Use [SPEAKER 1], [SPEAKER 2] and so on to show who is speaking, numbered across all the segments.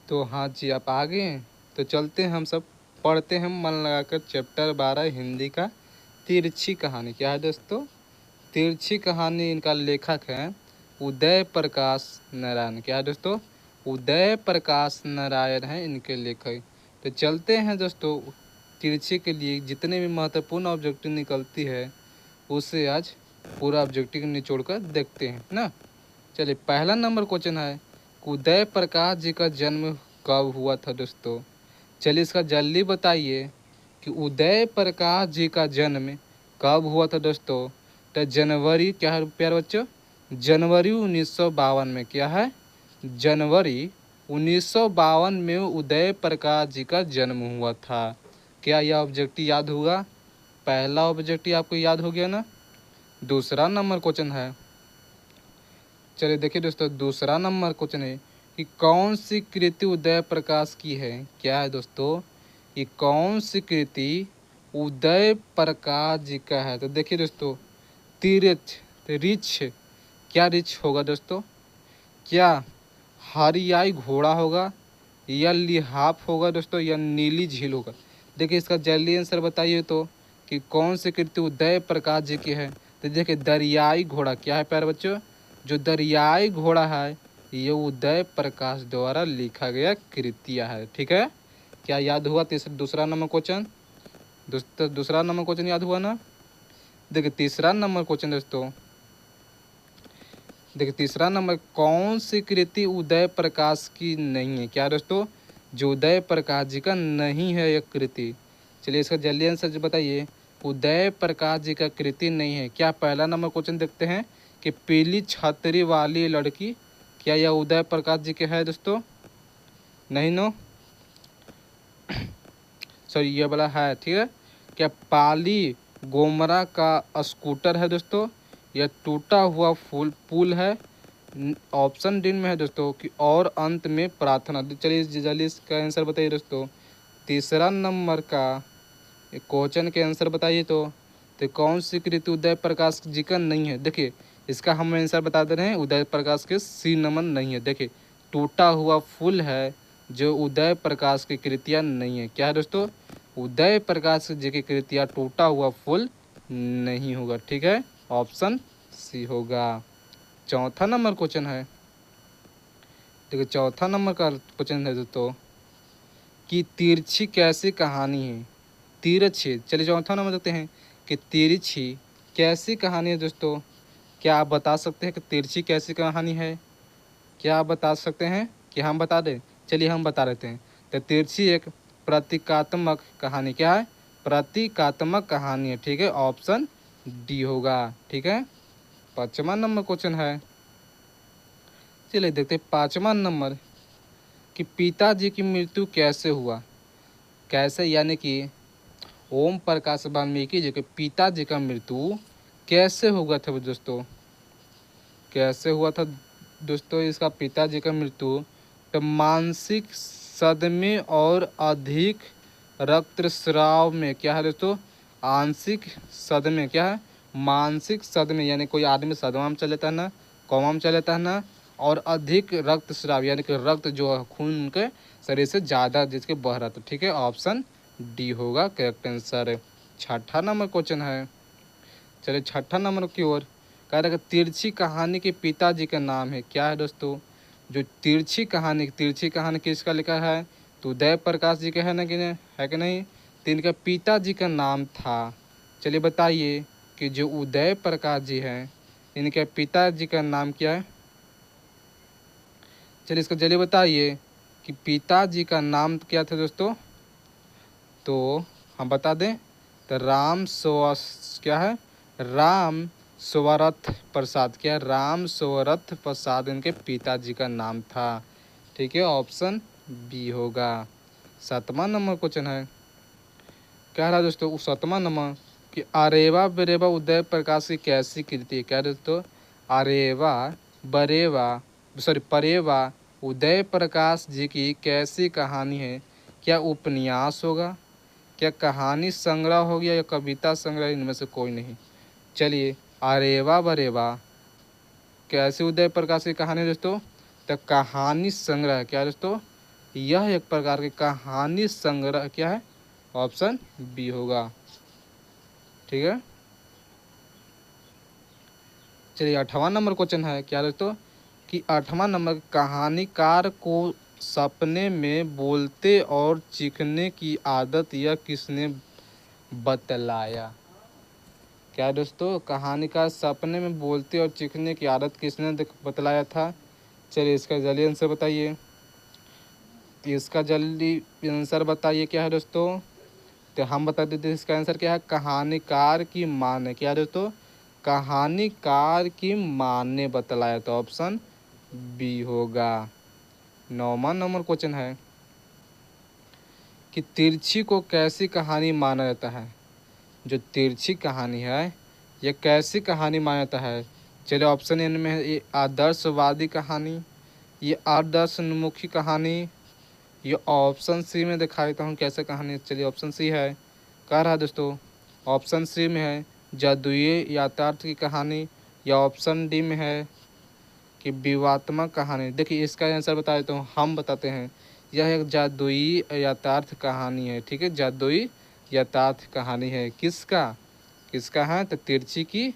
[SPEAKER 1] तो हाँ जी, आप आ गए हैं। तो चलते हैं, हम सब पढ़ते हैं मन लगाकर चैप्टर 12 हिंदी का तिरछी कहानी। क्या है दोस्तों? तिरछी कहानी। इनका लेखक है उदय प्रकाश नारायण। क्या है दोस्तों? उदय प्रकाश नारायण है इनके लेखक। तो चलते हैं दोस्तों, तिरछी के लिए जितने भी महत्वपूर्ण ऑब्जेक्टिव निकलती है उसे आज पूरा ऑब्जेक्टिव निचोड़ कर देखते हैं ना। चलिए, पहला नंबर क्वेश्चन है, उदय प्रकाश जी का जन्म कब हुआ था दोस्तों? चलिए इसका जल्दी बताइए कि उदय प्रकाश जी का जन्म कब हुआ था दोस्तों? तो जनवरी, क्या है प्यारे बच्चों? जनवरी 1952 में। क्या है? जनवरी 1952 में उदय प्रकाश जी का जन्म हुआ था। क्या यह ऑब्जेक्टिव याद हुआ? पहला ऑब्जेक्टिव आपको याद हो गया ना। दूसरा नंबर क्वेश्चन है, चलिए देखिए दोस्तों, दूसरा नंबर क्वेश्चन है कि कौन सी कृति उदय प्रकाश की है? क्या है दोस्तों? ये कौन सी कृति उदय प्रकाश जी का है? तो देखिए दोस्तों, तीर्थ, रिछ। क्या रिछ होगा दोस्तों? क्या हरियाई घोड़ा होगा, या लिहाफ होगा दोस्तों, या नीली झील होगा? देखिए इसका जल्दी आंसर बताइए तो, कि कौन सी कृति उदय प्रकाश जी की है? तो देखिए, दरियाई घोड़ा। क्या है प्यारे बच्चों? जो दरियाई घोड़ा है ये उदय प्रकाश द्वारा लिखा गया कृतियाँ है। ठीक है, क्या याद हुआ? दूसरा नंबर क्वेश्चन, दूसरा नंबर क्वेश्चन याद हुआ ना। देखिए तीसरा नंबर क्वेश्चन दोस्तों, देखिए तीसरा नंबर, कौन सी कृति उदय प्रकाश की नहीं है? क्या दोस्तों? जो उदय प्रकाश जी का नहीं है यह कृति। चलिए इसका जल्दी आंसर बताइए, उदय प्रकाश जी का कृति नहीं है। क्या पहला नंबर क्वेश्चन देखते हैं कि पीली छतरी वाली लड़की, क्या यह उदय प्रकाश जी के है दोस्तों? नहीं नो, सॉरी ये वाला है। ठीक है, क्या पाली गोमरा का स्कूटर है दोस्तों? यह टूटा हुआ फूल पुल है? ऑप्शन डी में है दोस्तों कि और अंत में प्रार्थना। चलिए जल्दी इसका आंसर बताइए दोस्तों। तीसरा नंबर का क्वेश्चन के आंसर बताइए तो कौन सी कृति उदय प्रकाश जी का नहीं है? देखिए इसका हम आंसर बता दे रहे हैं, उदय प्रकाश के सी नंबर नहीं है। देखिए टूटा हुआ फूल है जो उदय प्रकाश की कृतियाँ नहीं है। क्या है दोस्तों? उदय प्रकाश जी की कृतियाँ टूटा हुआ फूल नहीं होगा। ठीक है, ऑप्शन सी होगा। चौथा नंबर क्वेश्चन है, देखिए चौथा नंबर का क्वेश्चन है दोस्तों कि तिरछी कैसी कहानी है? तिरछी, चलिए चौथा नंबर देखते हैं कि तिरछी कैसी कहानी है दोस्तों? क्या आप बता सकते हैं कि तिरछी कैसी कहानी है? क्या आप बता सकते हैं कि हम बता दें? चलिए हम बता देते हैं। तो तिरछी एक प्रतीकात्मक कहानी। क्या है? प्रतीकात्मक कहानी है। ठीक है, ऑप्शन डी होगा। ठीक है, पाँचवा नंबर क्वेश्चन है, चलिए देखते हैं पाँचवा नंबर कि पिताजी की मृत्यु कैसे हुआ? कैसे, यानी कि ओम प्रकाश वाल्मीकि जी के पिताजी का मृत्यु कैसे हुआ था दोस्तों? कैसे हुआ था दोस्तों इसका पिताजी का मृत्यु? तो मानसिक सदमे और अधिक रक्तस्राव में। क्या है दोस्तों? आंशिक सदमे। क्या है? मानसिक सदमे, यानी कोई आदमी सदमा में चल जाता है ना, कोमा में चल जाता है ना, और अधिक रक्तस्राव यानी कि रक्त जो है खून उनके शरीर से ज़्यादा जिसके बह रहा था। ठीक है, ऑप्शन डी होगा करेक्ट आंसर। छठा नंबर क्वेश्चन है, चलिए छठा नंबर की ओर। कह रहा है कि तिरछी कहानी के पिताजी का नाम है। क्या है दोस्तों? जो तिरछी कहानी किसका लिखा है? तो उदय प्रकाश जी का है ना, कि नहीं है कि नहीं? तो इनका पिताजी का नाम था, चलिए बताइए कि जो उदय प्रकाश जी हैं इनके पिताजी का नाम क्या है? चलिए इसको जल्दी बताइए कि पिताजी का नाम क्या था दोस्तों? तो हम बता दें, तो क्या है? राम स्वरथ प्रसाद। क्या है? राम स्वरथ प्रसाद इनके पिताजी का नाम था। ठीक है, ऑप्शन बी होगा। सातवां नंबर क्वेश्चन है, कह रहा है दोस्तों उस सातवां नंबर कि अरेवा बरेवा उदय प्रकाश की कैसी कृति है? क्या है दोस्तों? अरेवा बरेवा, सॉरी परेवा उदय प्रकाश जी की कैसी कहानी है? क्या उपन्यास होगा, क्या कहानी संग्रह हो गया, या कविता संग्रह? इनमें से कोई नहीं। चलिए, अरेवा बरेवा कैसे उदय प्रकाश की कहानी दोस्तों? तो कहानी संग्रह। क्या दोस्तों? यह एक प्रकार की कहानी संग्रह क्या है, ऑप्शन बी होगा। ठीक है, चलिए 8वां नंबर क्वेश्चन है क्या दोस्तों कि 8वां नंबर कहानीकार को सपने में बोलते और चीखने की आदत यह किसने बतलाया। क्या दोस्तों, कहानीकार सपने में बोलते और चीखने की आदत किसने बतलाया था। चलिए इसका जल्दी आंसर बताइए, इसका जल्दी आंसर बताइए क्या है दोस्तों। तो हम बता देते हैं इसका आंसर क्या है, कहानीकार की माँ ने। क्या दोस्तों, कहानीकार की माँ ने बतलाया, तो ऑप्शन बी होगा। 9वां नंबर क्वेश्चन है कि तिरछी को कैसी कहानी माना जाता है। जो तिरछी कहानी है यह कैसी कहानी माना जाता है। चलिए ऑप्शन एन में है, ये आदर्शवादी कहानी, ये आदर्शोन्मुखी कहानी, ये ऑप्शन सी में दिखा देता हूँ कैसे कहानी। चलिए ऑप्शन सी है, कह रहा है दोस्तों, ऑप्शन सी में है जादुई यातायात की कहानी, या ऑप्शन डी में है कि विवात्मक कहानी। देखिए इसका आंसर बता देता हूँ, हम बताते हैं, यह एक जादुई यथार्थ कहानी है। ठीक है, जादुई यथार्थ कहानी है। किसका किसका है, तो तिरछी की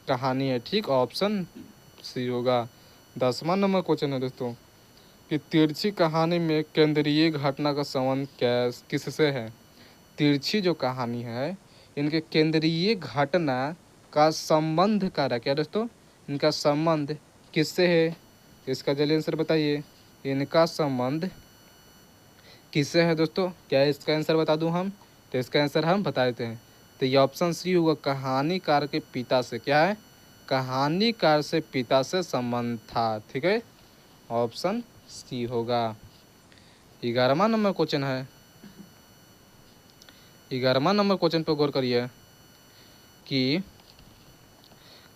[SPEAKER 1] कहानी है। ठीक, ऑप्शन सी होगा। 10वां नंबर क्वेश्चन है दोस्तों कि तिरछी कहानी में केंद्रीय घटना का संबंध किससे है। तिरछी जो कहानी है इनके केंद्रीय घटना का संबंध क्या क्या दोस्तों, इनका संबंध किससे है। इसका जल्दी आंसर बताइए, इनका संबंध किससे है दोस्तों। क्या इसका आंसर बता दूं हम, तो इसका आंसर हम बता देते हैं। तो ये ऑप्शन सी होगा, कहानीकार के पिता से। क्या है, कहानीकार से पिता से संबंध था। ठीक है, ऑप्शन सी होगा। 11वां नंबर क्वेश्चन है, 11वां नंबर क्वेश्चन पर गौर करिए कि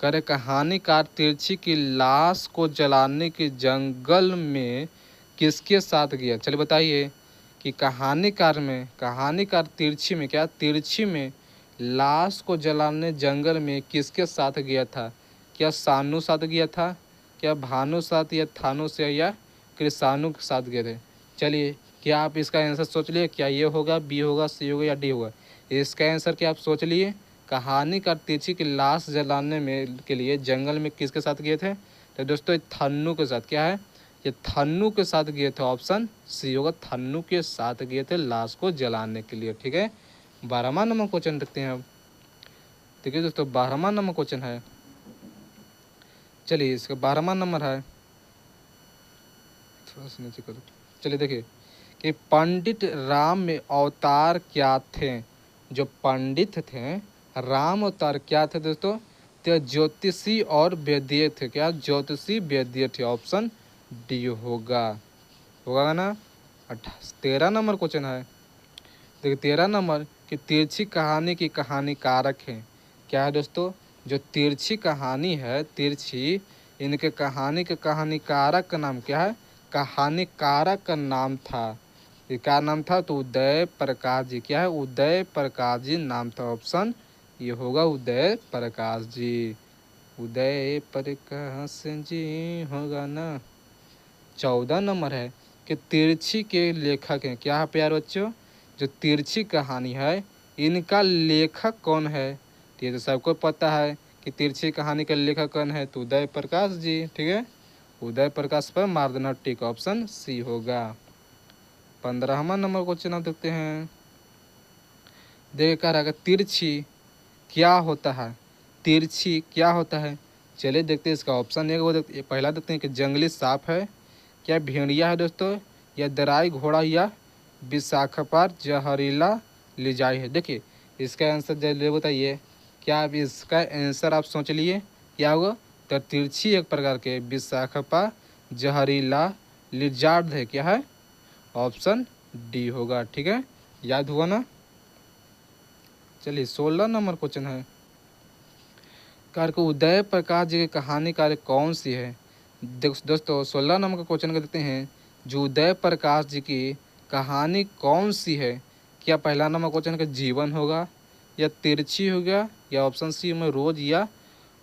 [SPEAKER 1] करे कहानीकार तिरछी की लाश को जलाने के जंगल में किसके साथ गया। चलिए बताइए कि कहानीकार तिरछी में, क्या तिरछी में लाश को जलाने जंगल में किसके साथ गया था। क्या सानू साथ गया था, क्या भानु साथ, या थानु से, या कृषाणु के साथ गए थे। चलिए क्या आप इसका आंसर सोच लिए, क्या ये होगा, बी होगा, सी होगा, या डी होगा। इसका आंसर क्या आप सोच लिए, कहानीकार तिरछी की लाश जलाने में के लिए जंगल में किसके साथ गए थे। तो दोस्तों ये थन्नू के साथ, क्या है, ये थन्नू के साथ गए थे। ऑप्शन सी होगा, थन्नू के साथ गए थे लाश को जलाने के लिए। ठीक है, 12वां नंबर क्वेश्चन देखते हैं अब। देखिए दोस्तों 12वां नंबर क्वेश्चन है, चलिए इसका 12वां नंबर है, थोड़ा सा नीचे करो। चलिए देखिए कि पंडित राम में अवतार क्या थे। जो पंडित थे राम अवतार क्या थे दोस्तों, तो ज्योतिषी और वैद्य थे। क्या, ज्योतिषी वैद्य थे। ऑप्शन डी होगा ना। 13 नंबर क्वेश्चन है, देखिए 13 नंबर कि तिरछी कहानी की कहानीकारक है। क्या है दोस्तों, जो तिरछी कहानी है, तिरछी इनके कहानी के कहानीकारक का नाम क्या है, कहानीकारक का नाम था, ये क्या नाम था, तो उदय प्रकाश जी। क्या है, उदय प्रकाश जी नाम था। ऑप्शन ये होगा उदय प्रकाश जी, उदय प्रकाश जी होगा ना। 14 नंबर है कि तिरछी के लेखक हैं। क्या है प्यार बच्चों, जो तिरछी कहानी है इनका लेखक कौन है। तो ये तो सबको पता है कि तिरछी कहानी का लेखक कौन है, तो उदय प्रकाश जी। ठीक है, उदय प्रकाश पर मार देना टिक, ऑप्शन सी होगा। 15वां नंबर क्वेश्चन आप देखते हैं, देखिए कह रहा है तिरछी क्या होता है, तिरछी क्या होता है। चलिए देखते हैं इसका ऑप्शन है, वो देखते पहला देखते हैं कि जंगली सांप है, क्या भेड़िया है दोस्तों, या दराई घोड़ा, या विशाखापार जहरीला लिजाई है। देखिए इसका आंसर जल्दी बताइए, क्या आप इसका आंसर आप सोच लिए क्या होगा। तो तिरछी एक प्रकार के विशाखापा जहरीला लिजार्ड है। क्या है, ऑप्शन डी होगा। ठीक है, याद हुआ ना। चलिए 16 नंबर क्वेश्चन है, कार को उदय प्रकाश जी की कहानी कार्य कौन सी है। दोस्तों 16 नंबर का क्वेश्चन कर देते हैं, जो उदय प्रकाश जी की कहानी कौन सी है। क्या पहला नंबर क्वेश्चन का जीवन होगा, या तिरछी हो गया, या ऑप्शन सी में रोज, या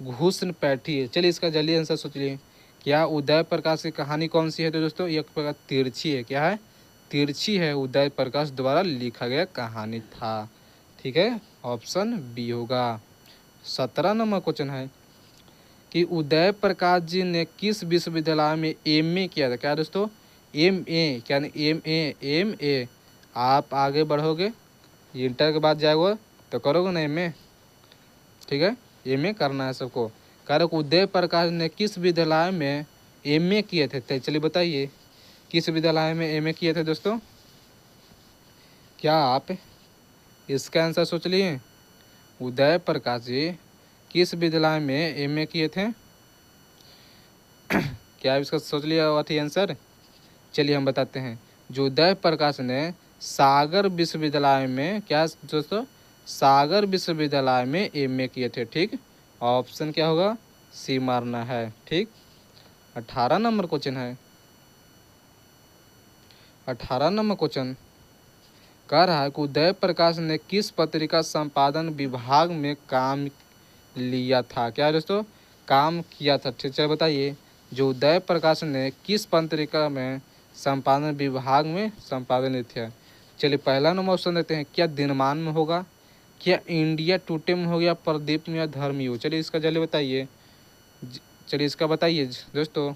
[SPEAKER 1] घुसन पैठी है। चलिए इसका जल्दी आंसर सोच लिए क्या उदय प्रकाश की कहानी कौन सी है? तो दोस्तों एक प्रकार तिरछी है। क्या है? तिरछी है, उदय प्रकाश द्वारा लिखा गया कहानी था। ठीक है, ऑप्शन बी होगा। 17 नंबर क्वेश्चन है कि उदय प्रकाश जी ने किस विश्वविद्यालय में एमए किया था? क्या दोस्तों? एमए, क्या एमए। आप आगे बढ़ोगे, इंटर के बाद जाओगे तो करोगे ना एमए। ठीक है, एमए करना है सबको। कारक उदय प्रकाश ने किस विद्यालय में एमए किए थे? तो चलिए बताइए, किस विद्यालय में एमए किए थे दोस्तों? क्या आप इसका आंसर सोच लिए? उदय प्रकाश जी किस विद्यालय में एमए किए थे? क्या आप इसका सोच लिया हुआ थी आंसर? चलिए हम बताते हैं। जो उदय प्रकाश ने सागर विश्वविद्यालय में, क्या दोस्तों? सागर विश्वविद्यालय में एमए किए थे। ठीक, ऑप्शन क्या होगा? सी मारना है। ठीक, 18 नंबर क्वेश्चन है। 18 नंबर क्वेश्चन कह रहा है कि उदय प्रकाश ने किस पत्रिका संपादन विभाग में काम लिया था? क्या दोस्तों? काम किया था। ठीक, चलिए बताइए, जो उदय प्रकाश ने किस पत्रिका में संपादन विभाग में संपादन लिया था? चलिए पहला नंबर ऑप्शन देते हैं। क्या दिनमान में होगा, क्या इंडिया टुडे में हो गया, प्रदीप में, या धर्मयुग? चलिए इसका जल्दी बताइए। चलिए इसका बताइए दोस्तों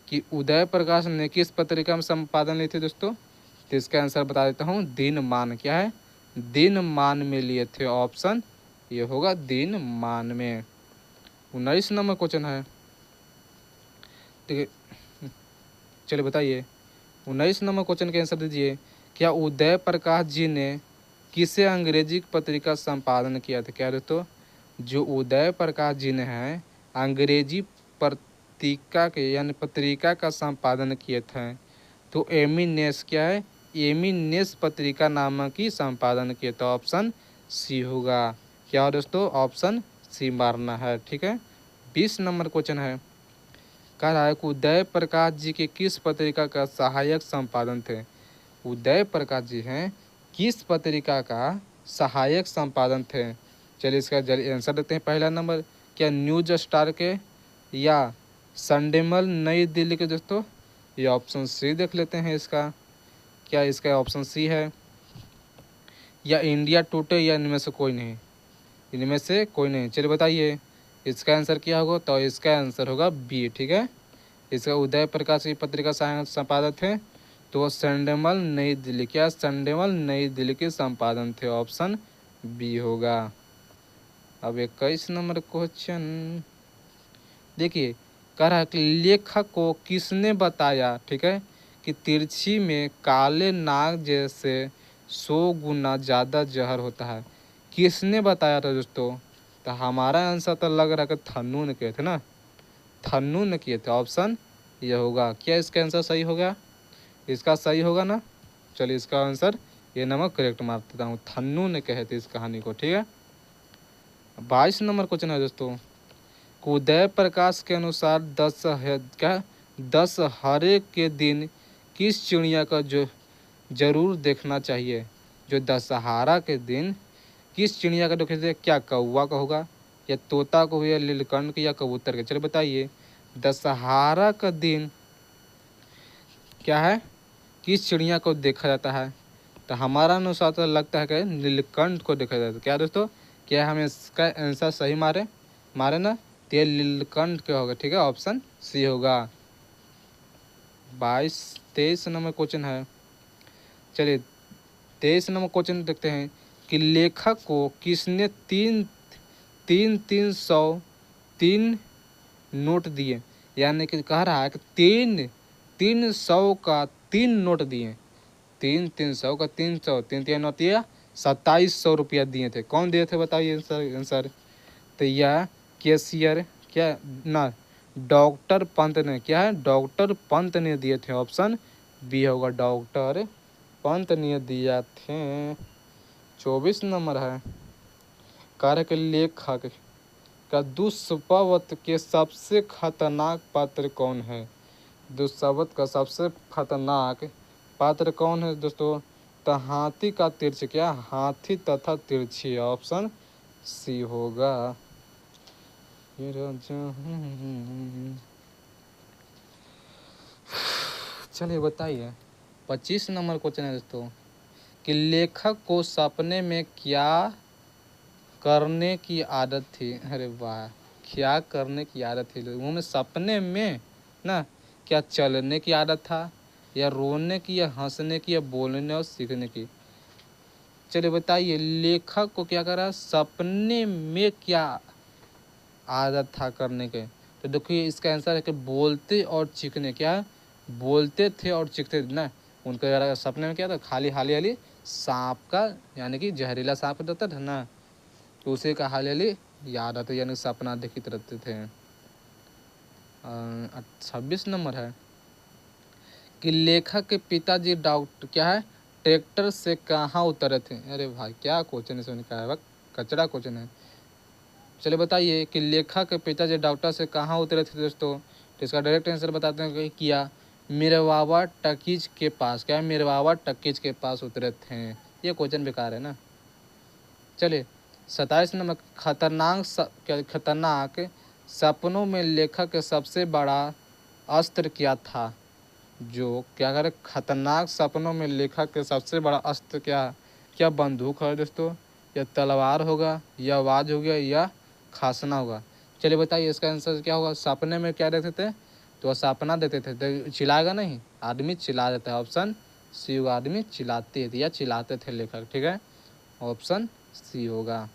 [SPEAKER 1] कि उदय प्रकाश ने किस पत्रिका में संपादन लिए थे दोस्तों? तो इसका आंसर बता देता हूँ, दिनमान। क्या है? दिनमान में लिए थे। ऑप्शन ये होगा दिनमान में। 19 नंबर क्वेश्चन है। ठीक है, चलिए बताइए, 19 नंबर क्वेश्चन का आंसर दीजिए। क्या उदय प्रकाश जी ने किसे अंग्रेजी पत्रिका संपादन किया था? क्या दोस्तों? जो उदय प्रकाश जी ने है अंग्रेजी पत्रिका के यानी पत्रिका का संपादन किए थे। तो एमिनेस, क्या है? एमिनेस पत्रिका नामक की संपादन किए। तो ऑप्शन सी होगा। क्या हो दोस्तों? ऑप्शन सी मारना है। ठीक है, 20 नंबर क्वेश्चन है। कह रहा है कि उदय प्रकाश जी के किस पत्रिका का सहायक संपादन थे? उदय प्रकाश जी हैं किस पत्रिका का सहायक संपादन थे? चलिए इसका आंसर देते हैं। पहला नंबर, क्या न्यूज स्टार के, या संडेमल नई दिल्ली के? दोस्तों ये ऑप्शन सी देख लेते हैं इसका। क्या इसका ऑप्शन सी है, या इंडिया टुडे, या इनमें से कोई नहीं? इनमें से कोई नहीं। चलिए बताइए इसका आंसर क्या होगा? तो इसका आंसर होगा बी। ठीक है, इसका उदय प्रकाश की पत्रिका सहायक संपादक थे तो वो संडेमल नई दिल्ली, क्या संडेमल नई दिल्ली के संपादन थे। ऑप्शन बी होगा। अब 21 नंबर क्वेश्चन देखिए, कह रहा है कि लेखक को किसने बताया, ठीक है, कि तिरछी में काले नाग जैसे 100 गुना ज़्यादा जहर होता है? किसने बताया था दोस्तों? तो हमारा आंसर तो लग रहा है कि थन्नू ने किए थे ना, थन्नू ने किए थे। ऑप्शन ये होगा। क्या इसका आंसर सही होगा? इसका सही होगा ना? चलिए इसका आंसर ये नंबर करेक्ट मार देता हूँ, थन्नू ने कहे थे इस कहानी को। ठीक है, 22 नंबर क्वेश्चन है दोस्तों। उदय प्रकाश के अनुसार दशहरे के दिन किस चिड़िया का जो जरूर देखना चाहिए? जो दशहरा के दिन किस चिड़िया का देखना चाहिए? क्या कौवा का होगा, या तोता को, या नीलकंठ के, या कबूतर के? चलिए बताइए, दशहरा का दिन क्या है, किस चिड़िया को देखा जाता है? तो हमारा अनुसार तो लगता है कि नीलकंठ को देखा जाता है। क्या दोस्तों? क्या हम इसका आंसर सही मारे मारे ना? तो ये नीलकंठ क्या होगा? ठीक है, ऑप्शन सी होगा। 23 नंबर क्वेश्चन है। चलिए 23 नंबर क्वेश्चन देखते हैं कि लेखक को किसने तीन तीन तीन सौ तीन नोट दिए? यानी कि कह रहा है कि 300 का 3 नोट दिए। 300 का 300, 3 होती है 2700 रुपया दिए थे। कौन दिए थे बताइए आंसर। तो यह कैशियर, क्या ना, डॉक्टर पंत ने, क्या है, डॉक्टर पंत ने दिए थे। ऑप्शन बी होगा, डॉक्टर पंत ने दिया थे। 24 नंबर है। कार्य के लेखक का दुष्पवत के सबसे खतरनाक पात्र कौन है? दुष्पवत का सबसे खतरनाक पात्र कौन है दोस्तों? तो हाथी का तिरछी, क्या हाथी तथा तिरछी? ऑप्शन सी होगा। चलिए बताइए 25 नंबर क्वेश्चन है दोस्तों कि लेखक को सपने में क्या करने की आदत थी। अरे वाह, क्या करने की आदत थी लोगों में सपने में ना, क्या चलने की आदत था या रोने की या हंसने की या बोलने और सीखने की। चलिए बताइए लेखक को क्या करा सपने में क्या आदत था करने के। तो देखिए इसका आंसर है कि बोलते और चीखने। क्या बोलते थे और चीखते थे ना। उनके यार सपने में क्या था खाली हाली हाली सांप का यानी कि जहरीला सांप रहता था ना, तो उसे का हाली हाली याद आता यानी सपना देखते रहते थे। 26 नंबर है कि लेखक के पिताजी डॉक्टर क्या है ट्रैक्टर से कहाँ उतरे थे। अरे भाई क्या क्वेश्चन है का है कचरा क्वेश्चन है। चलिए बताइए कि लेखक के पिताजी डॉक्टर से कहाँ उतरे थे दोस्तों। तो इसका डायरेक्ट आंसर बताते हैं कि किया मिरवावा टकीज के पास। क्या है मिरवावा टकीज के पास उतरे थे। ये क्वेश्चन बेकार है ना। चलिए 27 नंबर खतरनाक सपनों में लेखक के सबसे बड़ा अस्त्र क्या था। जो क्या करे खतरनाक सपनों में लेखक के सबसे बड़ा अस्त्र क्या बंदूक है दोस्तों, या तलवार होगा, या आवाज हो गया, या खांसना होगा। चलिए बताइए इसका आंसर क्या होगा। सपने में क्या देखते थे तो वह सपना देते थे तो चिल्लाएगा नहीं, आदमी चिल्ला देता है। ऑप्शन सी होगा, आदमी चिल्लाते थे या चिल्लाते थे लेखक। ठीक है, ऑप्शन सी होगा।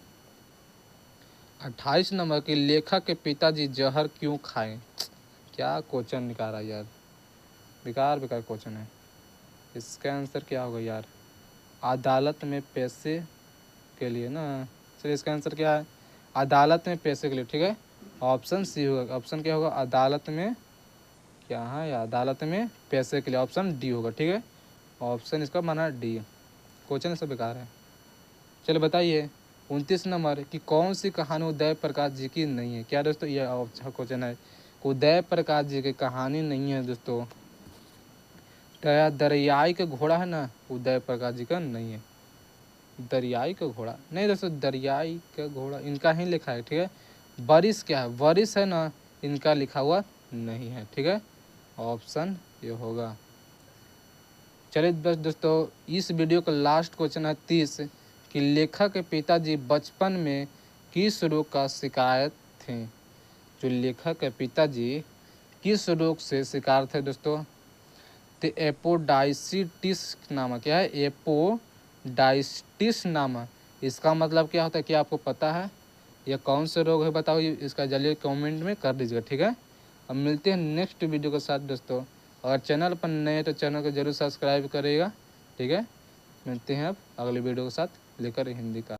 [SPEAKER 1] 28 नंबर की लेखक के पिताजी जहर क्यों खाए। क्या क्वेश्चन निकाला यार, बेकार बेकार क्वेश्चन है। इसका आंसर क्या होगा यार, अदालत में पैसे के लिए ना। चलिए इसका आंसर क्या है अदालत में पैसे के लिए। ठीक है, ऑप्शन सी होगा। ऑप्शन क्या होगा अदालत में क्या है या अदालत में पैसे के लिए। ऑप्शन डी होगा। ठीक है, ऑप्शन इसका माना डी। क्वेश्चन सब बेकार है। चलिए बताइए 29 नंबर की कौन सी कहानी उदय प्रकाश जी की नहीं है। क्या दोस्तों ये अच्छा क्वेश्चन है। उदय प्रकाश जी की कहानी नहीं है दोस्तों। दरियाई का घोड़ा है ना, उदय प्रकाश जी का नहीं है। दरियाई का घोड़ा नहीं दोस्तों, दरियाई का घोड़ा इनका ही लिखा है। ठीक है, बारिश क्या है बारिश है ना, इनका लिखा हुआ नहीं है। ठीक है, ऑप्शन ये होगा। चलिए बस दोस्तों इस वीडियो का लास्ट क्वेश्चन है 30 कि लेखक के पिताजी बचपन में किस रोग का शिकायत थे। जो लेखक के पिताजी किस रोग से शिकार थे दोस्तों। तो एपोडाइसिटिस नामक क्या है एपोडाइसिटिस नामक इसका मतलब क्या होता है क्या आपको पता है, यह कौन से रोग है बताओ। इसका जल्दी कमेंट में कर दीजिएगा। ठीक है, अब मिलते हैं नेक्स्ट वीडियो के साथ दोस्तों। अगर चैनल पर नए हैं तो चैनल को जरूर सब्सक्राइब करिएगा। ठीक है, मिलते हैं अब अगले वीडियो के साथ लेकर हिंदी का।